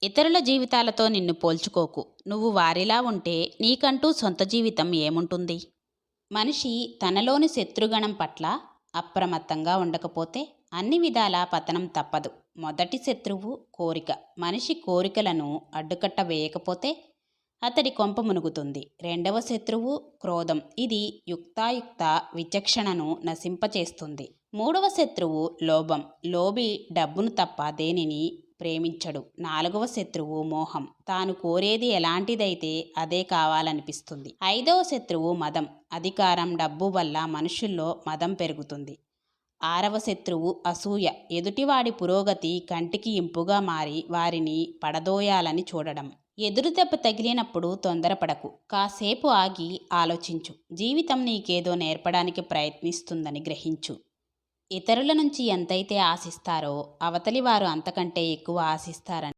ఇతరుల జీవితాలతో నిన్ను పోల్చుకోకు. నువ్వు వారిలా ఉంటే నీకంటూ సొంత జీవితం ఏముంటుంది? మనిషి తనలోని శత్రుగణం పట్ల అప్రమత్తంగా ఉండకపోతే అన్ని విధాలా పతనం తప్పదు. మొదటి శత్రువు కోరిక. మనిషి కోరికలను అడ్డుకట్ట వేయకపోతే అతడి కొంప మునుగుతుంది. రెండవ శత్రువు క్రోధం. ఇది యుక్తాయుక్త విచక్షణను నశింపచేస్తుంది. మూడవ శత్రువు లోభం. లోభి డబ్బును తప్ప దేనిని ప్రేమించడు. నాలుగవ శత్రువు మోహం. తాను కోరేది ఎలాంటిదైతే అదే కావాలనిపిస్తుంది. ఐదవ శత్రువు మదం. అధికారం, డబ్బు వల్ల మనుషుల్లో మదం పెరుగుతుంది. ఆరవ శత్రువు అసూయ. ఎదుటివాడి పురోగతి కంటికి ఇంపుగా మారి వారిని పడదోయాలని చూడడం. ఎదురు దెబ్బ తగిలినప్పుడు తొందరపడకు. కాసేపు ఆగి ఆలోచించు. జీవితం నీకేదో నేర్పడానికి ప్రయత్నిస్తుందని గ్రహించు. ఇతరుల నుంచి ఎంతైతే ఆశిస్తారో అవతలి వారు అంతకంటే ఎక్కువ ఆశిస్తారని